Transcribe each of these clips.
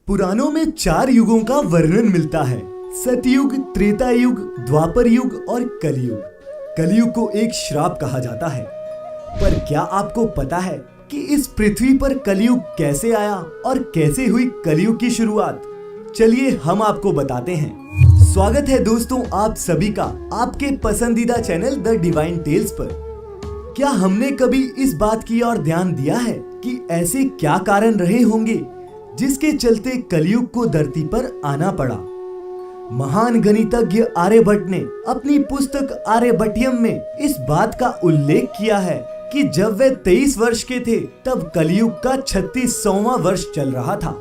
पुराणों में 4 युगों का वर्णन मिलता है। सतयुग, त्रेता युग, द्वापर युग और कलयुग। कलयुग को एक श्राप कहा जाता है। पर क्या आपको पता है कि इस पृथ्वी पर कलयुग कैसे आया और कैसे हुई कलयुग की शुरुआत? चलिए हम आपको बताते हैं। स्वागत है दोस्तों आप सभी का आपके पसंदीदा चैनल द डिवाइन टेल्स पर। क्या हमने कभी इस बात की ओर ध्यान दिया है कि ऐसे क्या कारण रहे होंगे जिसके चलते कलयुग को धरती पर आना पड़ा? महान गणितज्ञ आर्यभट्ट ने अपनी पुस्तक आर्यभट्टियम में इस बात का उल्लेख किया है कि जब वे 23 वर्ष के थे तब कलयुग का 36वां वर्ष चल रहा था।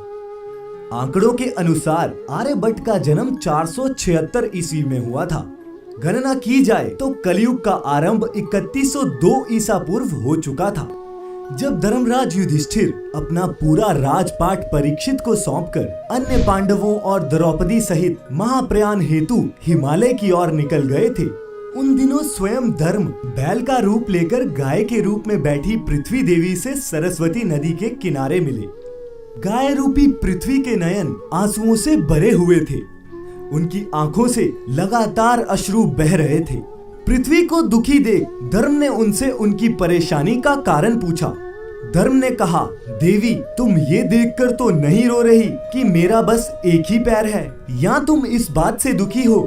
आंकड़ों के अनुसार आर्यभट्ट का जन्म 476 ईस्वी में हुआ था। गणना की जाए तो कलयुग का आरंभ 3102 ईसा पूर्व हो चुका था, जब धर्मराज युधिष्ठिर अपना पूरा राजपाट परीक्षित को सौंपकर अन्य पांडवों और द्रौपदी सहित महाप्रयाण हेतु हिमालय की ओर निकल गए थे। उन दिनों स्वयं धर्म बैल का रूप लेकर गाय के रूप में बैठी पृथ्वी देवी से सरस्वती नदी के किनारे मिले। गाय रूपी पृथ्वी के नयन आंसुओं से भरे हुए थे। उनकी आंखों से लगातार अश्रु बह रहे थे। पृथ्वी को दुखी देख धर्म ने उनसे उनकी परेशानी का कारण पूछा। धर्म ने कहा, देवी तुम ये देखकर तो नहीं रो रही कि मेरा बस एक ही पैर है, या तुम इस बात से दुखी हो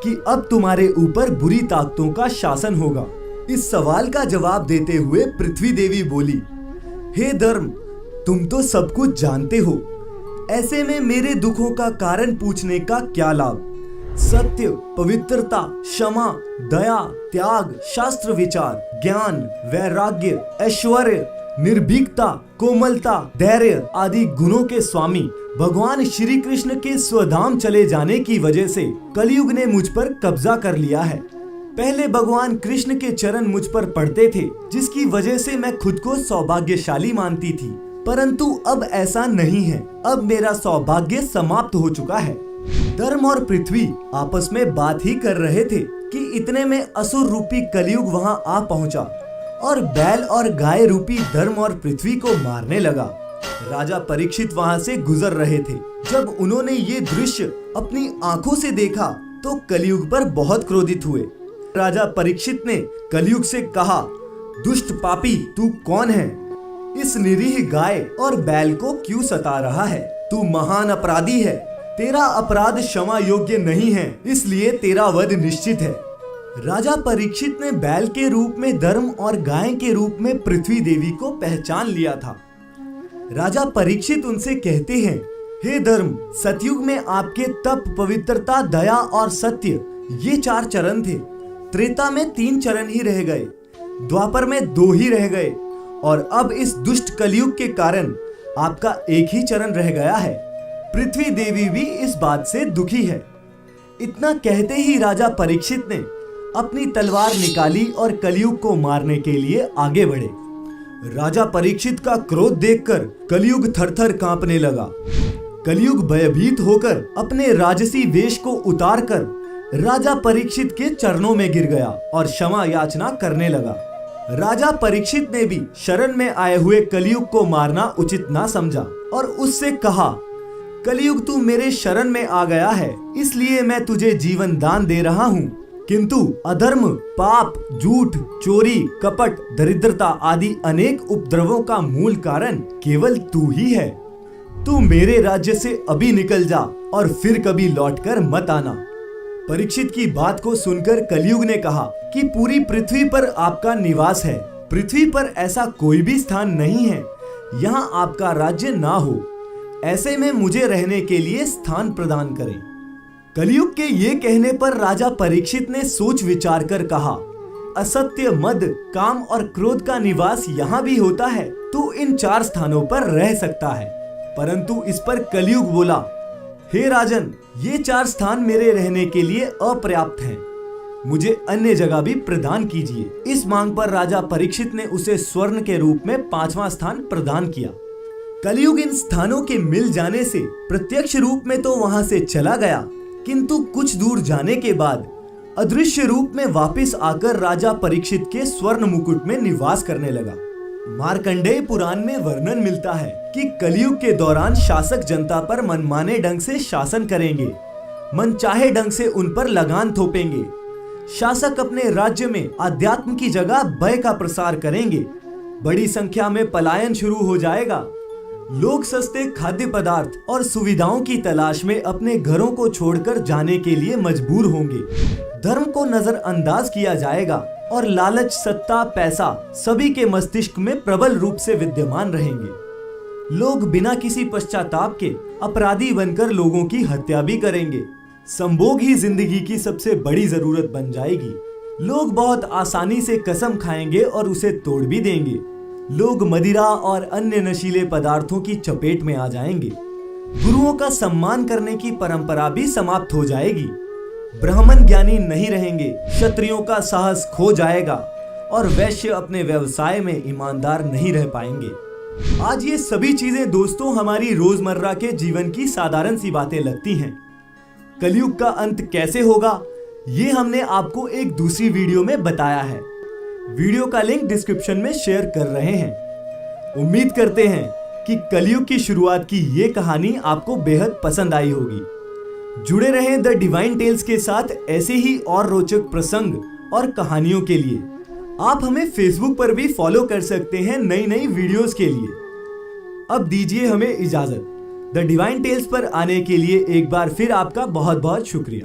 कि अब तुम्हारे ऊपर बुरी ताकतों का शासन होगा? इस सवाल का जवाब देते हुए पृथ्वी देवी बोली, हे धर्म तुम तो सब कुछ जानते हो, ऐसे में मेरे दुखों का कारण पूछने का क्या लाभ? सत्य, पवित्रता, क्षमा, दया, त्याग, शास्त्र विचार, ज्ञान, वैराग्य, ऐश्वर्य, निर्भीकता, कोमलता, धैर्य आदि गुणों के स्वामी भगवान श्री कृष्ण के स्वधाम चले जाने की वजह से कलयुग ने मुझ पर कब्जा कर लिया है। पहले भगवान कृष्ण के चरण मुझ पर पड़ते थे, जिसकी वजह से मैं खुद को सौभाग्यशाली मानती थी, परंतु अब ऐसा नहीं है। अब मेरा सौभाग्य समाप्त हो चुका है। धर्म और पृथ्वी आपस में बात ही कर रहे थे कि इतने में असुर रूपी कलयुग वहां आ पहुंचा और बैल और गाय रूपी धर्म और पृथ्वी को मारने लगा। राजा परीक्षित वहां से गुजर रहे थे। जब उन्होंने ये दृश्य अपनी आंखों से देखा तो कलयुग पर बहुत क्रोधित हुए। राजा परीक्षित ने कलयुग से कहा, दुष्ट पापी तू कौन है? इस निरीह गाय और बैल को क्यों सता रहा है? तू महान अपराधी है। तेरा अपराध क्षमा योग्य नहीं है, इसलिए तेरा वध निश्चित है। राजा परीक्षित ने बैल के रूप में धर्म और गाय के रूप में पृथ्वी देवी को पहचान लिया था। राजा परीक्षित उनसे कहते हैं, हे धर्म, सतयुग में आपके तप, पवित्रता, दया और सत्य ये 4 चरण थे। त्रेता में 3 चरण ही रह गए, द्वापर में 2 ही रह गए और अब इस दुष्ट कलयुग के कारण आपका एक ही चरण रह गया है। पृथ्वी देवी भी इस बात से दुखी है। इतना कहते ही राजा परीक्षित ने अपनी तलवार निकाली और कलयुग को मारने के लिए आगे बढ़े। राजा परीक्षित का क्रोध देखकर कलयुग थरथर कांपने लगा। कलयुग भयभीत होकर अपने राजसी वेश को उतारकर राजा परीक्षित के चरणों में गिर गया और क्षमा याचना करने लगा। राजा परीक्षित ने भी शरण में आए हुए कलयुग को मारना उचित ना समझा और उससे कहा, कलयुग तू मेरे शरण में आ गया है, इसलिए मैं तुझे जीवन दान दे रहा हूँ, किंतु अधर्म, पाप, झूठ, चोरी, कपट, दरिद्रता आदि अनेक उपद्रवों का मूल कारण केवल तू ही है। तू मेरे राज्य से अभी निकल जा और फिर कभी लौटकर मत आना। परीक्षित की बात को सुनकर कलयुग ने कहा कि पूरी पृथ्वी पर आपका निवास है। पृथ्वी पर ऐसा कोई भी स्थान नहीं है यहाँ आपका राज्य ना हो। ऐसे में मुझे रहने के लिए स्थान प्रदान करें। कलयुग के ये कहने पर राजा परीक्षित ने सोच विचार कर कहा, असत्य, मद, काम और क्रोध का निवास यहाँ भी होता है तो इन 4 स्थानों पर रह सकता है। परंतु इस पर कलयुग बोला, हे राजन, ये 4 स्थान मेरे रहने के लिए अपर्याप्त हैं। मुझे अन्य जगह भी प्रदान कीजिए। इस मांग पर राजा परीक्षित ने उसे स्वर्ण के रूप में 5वां स्थान प्रदान किया। कलयुग इन स्थानों के मिल जाने से प्रत्यक्ष रूप में तो वहां से चला गया, किंतु कुछ दूर जाने के बाद अदृश्य रूप में वापस आकर राजा परीक्षित के स्वर्ण मुकुट में निवास करने लगा। मार्कंडेय पुराण में वर्णन मिलता है कि कलयुग के दौरान शासक जनता पर मनमाने ढंग से शासन करेंगे, मनचाहे ढंग से उन पर लगान थोपेंगे। शासक अपने राज्य में अध्यात्म की जगह भय का प्रसार करेंगे। बड़ी संख्या में पलायन शुरू हो जाएगा। लोग सस्ते खाद्य पदार्थ और सुविधाओं की तलाश में अपने घरों को छोड़कर जाने के लिए मजबूर होंगे। धर्म को नजरअंदाज किया जाएगा और लालच, सत्ता, पैसा सभी के मस्तिष्क में प्रबल रूप से विद्यमान रहेंगे। लोग बिना किसी पश्चाताप के अपराधी बनकर लोगों की हत्या भी करेंगे। संभोग ही जिंदगी की सबसे बड़ी जरूरत बन जाएगी। लोग बहुत आसानी से कसम खाएंगे और उसे तोड़ भी देंगे। लोग मदिरा और अन्य नशीले पदार्थों की चपेट में आ जाएंगे। गुरुओं का सम्मान करने की परंपरा भी समाप्त हो जाएगी। ब्राह्मण ज्ञानी नहीं रहेंगे, क्षत्रियों का साहस खो जाएगा और वैश्य अपने व्यवसाय में ईमानदार नहीं रह पाएंगे। आज ये सभी चीजें दोस्तों हमारी रोजमर्रा के जीवन की साधारण सी बातें लगती हैं। कलयुग का अंत कैसे होगा, ये हमने आपको एक दूसरी वीडियो में बताया है। वीडियो का लिंक डिस्क्रिप्शन में शेयर कर रहे हैं। उम्मीद करते हैं कि कलयुग की शुरुआत की ये कहानी आपको बेहद पसंद आई होगी। जुड़े रहें द डिवाइन टेल्स के साथ ऐसे ही और रोचक प्रसंग और कहानियों के लिए। आप हमें फेसबुक पर भी फॉलो कर सकते हैं नई नई वीडियोस के लिए। अब दीजिए हमें इजाजत। द डिवाइन टेल्स पर आने के लिए एक बार फिर आपका बहुत बहुत शुक्रिया।